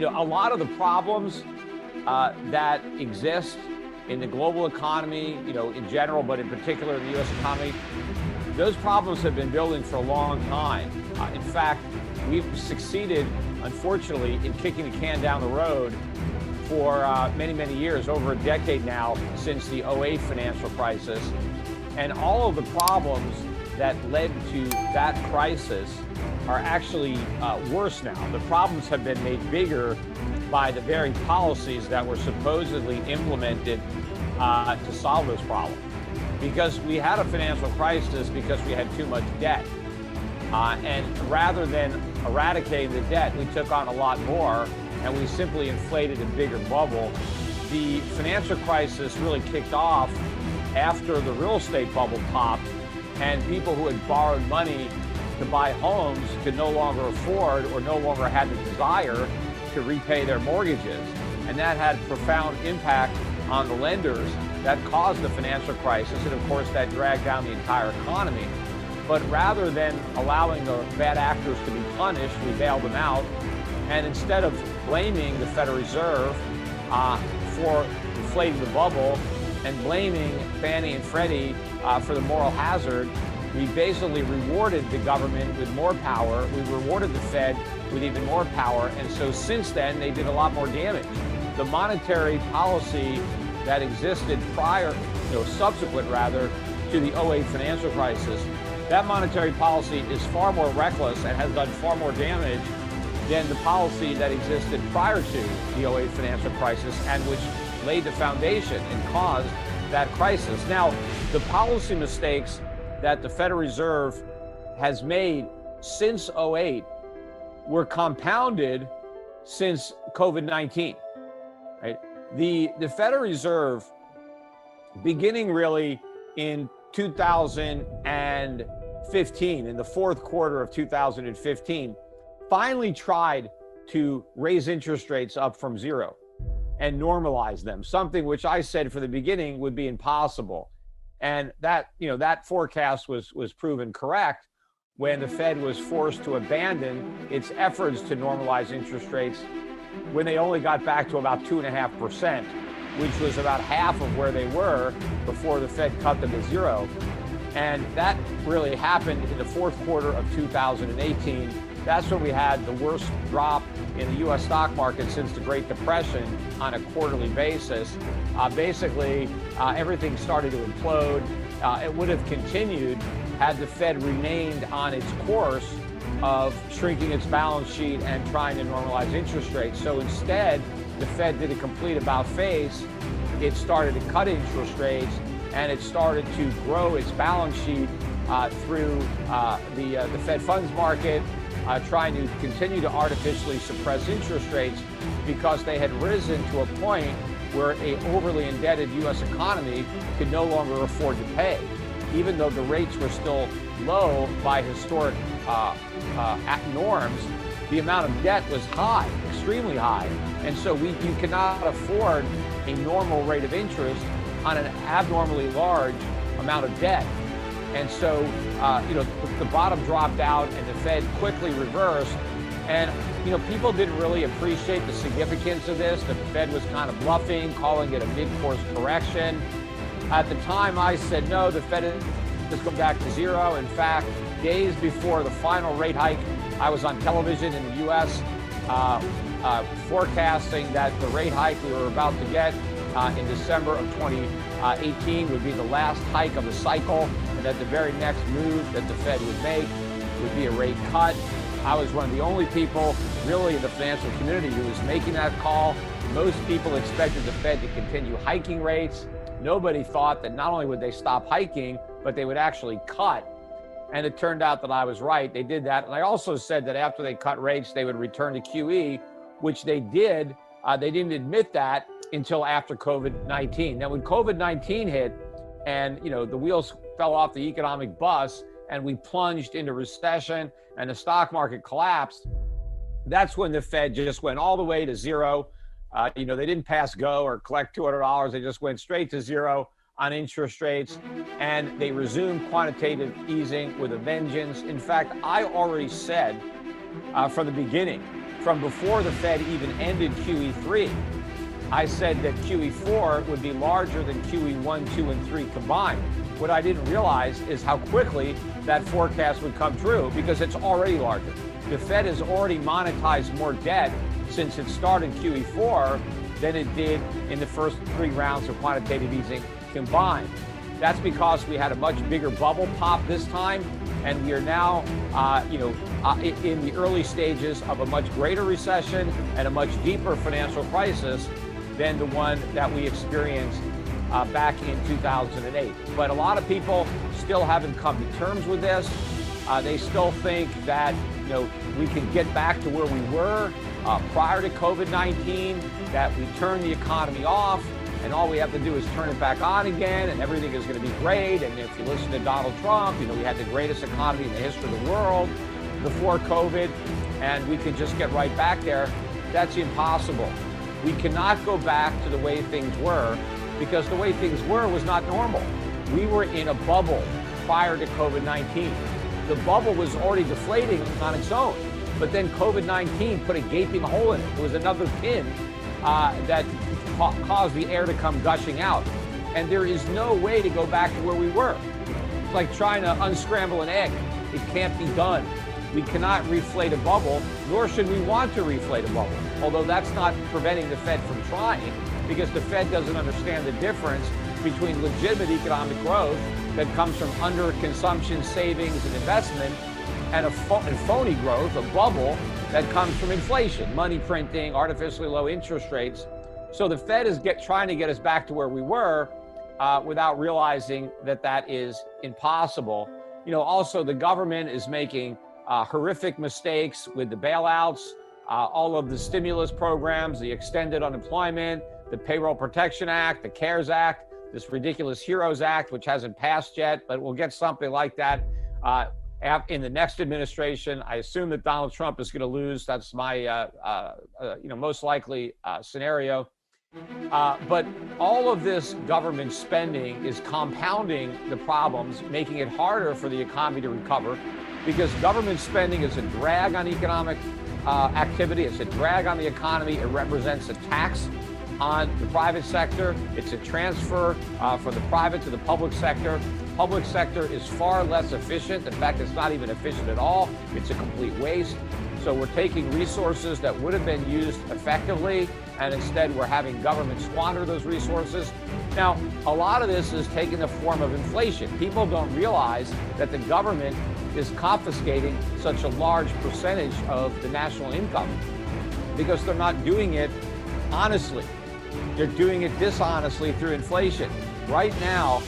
a lot of the problems that exist in the global economy, in general, but in particular in the U.S. economy, those problems have been building for a long time. In fact, we've succeeded, unfortunately, in kicking the can down the road for many, many years, over a decade now, since the '08 financial crisis. And all of the problems that led to that crisis are actually worse now. The problems have been made bigger by the very policies that were supposedly implemented to solve those problems. Because we had a financial crisis because we had too much debt. And rather than eradicating the debt, we took on a lot more, and we simply inflated a bigger bubble. The financial crisis really kicked off after the real estate bubble popped, and people who had borrowed money to buy homes could no longer afford or no longer had the desire to repay their mortgages. And that had profound impact on the lenders that caused the financial crisis, and of course that dragged down the entire economy. But rather than allowing the bad actors to be punished, we bailed them out. And instead of blaming the Federal Reserve for inflating the bubble and blaming Fannie and Freddie for the moral hazard, we basically rewarded the government with more power. We rewarded the Fed with even more power. And so since then, they did a lot more damage. The monetary policy that existed subsequent to the '08 financial crisis, that monetary policy is far more reckless and has done far more damage than the policy that existed prior to the '08 financial crisis, and which laid the foundation and caused that crisis. Now, the policy mistakes that the Federal Reserve has made since '08 were compounded since COVID-19, right? The Federal Reserve, beginning really in 2015, in the fourth quarter of 2015, finally tried to raise interest rates up from zero and normalize them, something which I said from the beginning would be impossible. And that, that forecast was proven correct when the Fed was forced to abandon its efforts to normalize interest rates when they only got back to about 2.5%, which was about half of where they were before the Fed cut them to zero. And that really happened in the fourth quarter of 2018. That's when we had the worst drop in the U.S. stock market since the Great Depression on a quarterly basis. Everything started to implode. It would have continued had the Fed remained on its course of shrinking its balance sheet and trying to normalize interest rates. So instead, the Fed did a complete about-face. It started to cut interest rates, and it started to grow its balance sheet through the Fed funds market, trying to continue to artificially suppress interest rates because they had risen to a point where an overly indebted U.S. economy could no longer afford to pay. Even though the rates were still low by historic norms, the amount of debt was high, extremely high. And so you cannot afford a normal rate of interest on an abnormally large amount of debt. And so, the bottom dropped out and the Fed quickly reversed. And, people didn't really appreciate the significance of this. The Fed was kind of bluffing, calling it a mid-course correction. At the time, I said, no, the Fed is going back to zero. In fact, days before the final rate hike, I was on television in the U.S. Forecasting that the rate hike we were about to get in December of 2018 would be the last hike of the cycle, and that the very next move that the Fed would make would be a rate cut. I was one of the only people really in the financial community who was making that call. Most people expected the Fed to continue hiking rates. Nobody thought that not only would they stop hiking, but they would actually cut. And it turned out that I was right. They did that. And I also said that after they cut rates, they would return to QE, which they did. They didn't admit that until after COVID-19. Now, when COVID-19 hit and, the wheels fell off the economic bus and we plunged into recession and the stock market collapsed, that's when the Fed just went all the way to zero. They didn't pass go or collect $200. They just went straight to zero on interest rates, and they resumed quantitative easing with a vengeance. In fact, I already said from the beginning, from before the Fed even ended QE3. I said that QE4 would be larger than QE1, 2, and 3 combined. What I didn't realize is how quickly that forecast would come true, because it's already larger. The Fed has already monetized more debt since it started QE4 than it did in the first 3 rounds of quantitative easing combined. That's because we had a much bigger bubble pop this time, and we are now, in the early stages of a much greater recession and a much deeper financial crisis than the one that we experienced back in 2008. But a lot of people still haven't come to terms with this. They still think that we can get back to where we were prior to COVID-19, that we turn the economy off, and all we have to do is turn it back on again, and everything is going to be great. And if you listen to Donald Trump, we had the greatest economy in the history of the world before COVID, and we can just get right back there. That's impossible. We cannot go back to the way things were, because the way things were was not normal. We were in a bubble prior to COVID-19. The bubble was already deflating on its own, but then COVID-19 put a gaping hole in it. It was another pin that caused the air to come gushing out. And there is no way to go back to where we were. It's like trying to unscramble an egg. It can't be done. We cannot reflate a bubble, nor should we want to reflate a bubble. Although that's not preventing the Fed from trying, because the Fed doesn't understand the difference between legitimate economic growth that comes from under-consumption, savings, and investment, and phony growth, a bubble, that comes from inflation, money printing, artificially low interest rates. So the Fed is trying to get us back to where we were without realizing that that is impossible. Also the government is making horrific mistakes with the bailouts, all of the stimulus programs, the extended unemployment, the Payroll Protection Act, the CARES Act, this ridiculous HEROES Act, which hasn't passed yet, but we'll get something like that in the next administration. I assume that Donald Trump is going to lose. That's my, most likely scenario. But all of this government spending is compounding the problems, making it harder for the economy to recover, because government spending is a drag on economic activity. It's a drag on the economy. It represents a tax on the private sector. It's a transfer from the private to the public sector. Public sector is far less efficient. In fact, it's not even efficient at all. It's a complete waste. So we're taking resources that would have been used effectively, and instead we're having government squander those resources. Now, a lot of this is taking the form of inflation. People don't realize that the government is confiscating such a large percentage of the national income because they're not doing it honestly. They're doing it dishonestly through inflation. Right now,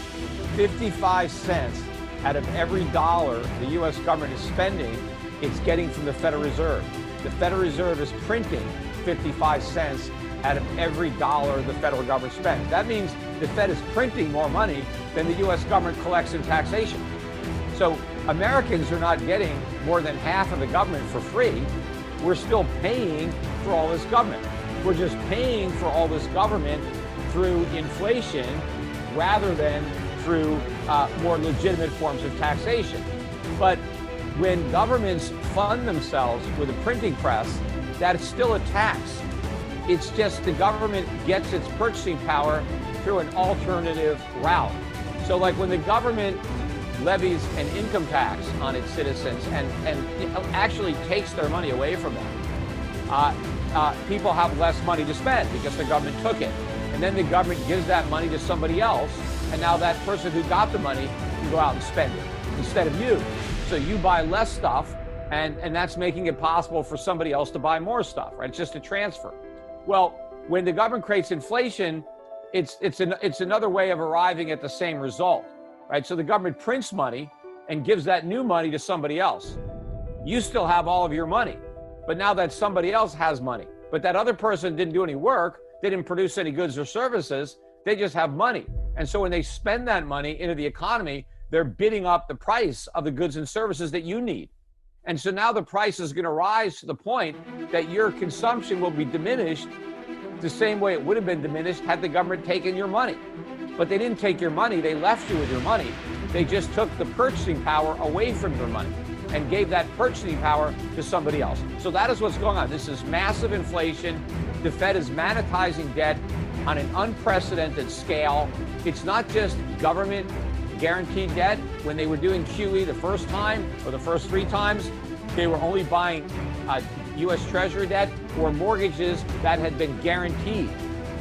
55 cents out of every dollar the U.S. government is spending, it's getting from the Federal Reserve. The Federal Reserve is printing 55 cents out of every dollar the federal government spends. That means the Fed is printing more money than the U.S. government collects in taxation. So Americans are not getting more than half of the government for free. We're still paying for all this government. We're just paying for all this government through inflation rather than through more legitimate forms of taxation. But when governments fund themselves with a printing press, that is still a tax. It's just the government gets its purchasing power through an alternative route. So like when the government levies an income tax on its citizens and actually takes their money away from them, people have less money to spend because the government took it. And then the government gives that money to somebody else, and now that person who got the money can go out and spend it instead of you. So you buy less stuff, and that's making it possible for somebody else to buy more stuff, right? It's just a transfer. Well, when the government creates inflation, it's another way of arriving at the same result, right? So the government prints money and gives that new money to somebody else. You still have all of your money, but now that somebody else has money, but that other person didn't do any work, they didn't produce any goods or services, they just have money. And so when they spend that money into the economy, they're bidding up the price of the goods and services that you need. And so now the price is going to rise to the point that your consumption will be diminished the same way it would have been diminished had the government taken your money. But they didn't take your money, they left you with your money. They just took the purchasing power away from your money. and gave that purchasing power to somebody else. So that is what's going on. This is massive inflation. The Fed is monetizing debt on an unprecedented scale. It's not just government guaranteed debt. When they were doing QE the first time or the first 3 times, they were only buying U.S. Treasury debt or mortgages that had been guaranteed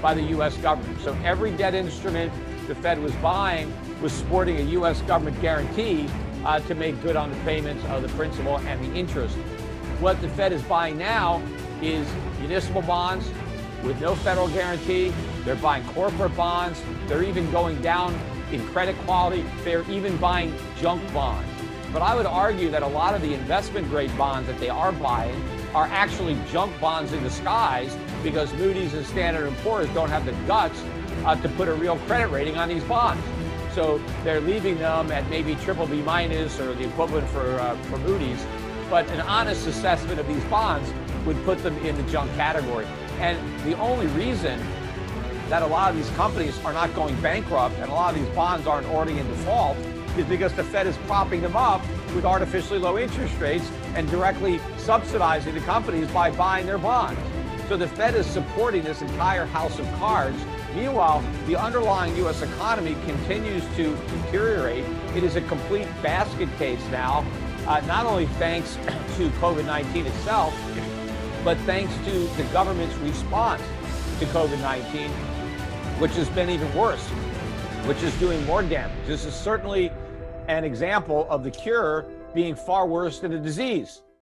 by the U.S. government. So every debt instrument the Fed was buying was sporting a U.S. government guarantee to make good on the payments of the principal and the interest. What the Fed is buying now is municipal bonds with no federal guarantee. They're buying corporate bonds. They're even going down in credit quality. They're even buying junk bonds. But I would argue that a lot of the investment grade bonds that they are buying are actually junk bonds in disguise, because Moody's and Standard & Poor's don't have the guts to put a real credit rating on these bonds. So they're leaving them at maybe BBB minus or the equivalent for Moody's. But an honest assessment of these bonds would put them in the junk category. And the only reason that a lot of these companies are not going bankrupt and a lot of these bonds aren't already in default is because the Fed is propping them up with artificially low interest rates and directly subsidizing the companies by buying their bonds. So the Fed is supporting this entire house of cards. Meanwhile, the underlying U.S. economy continues to deteriorate. It is a complete basket case now, not only thanks to COVID-19 itself, but thanks to the government's response to COVID-19, which has been even worse, which is doing more damage. This is certainly an example of the cure being far worse than the disease.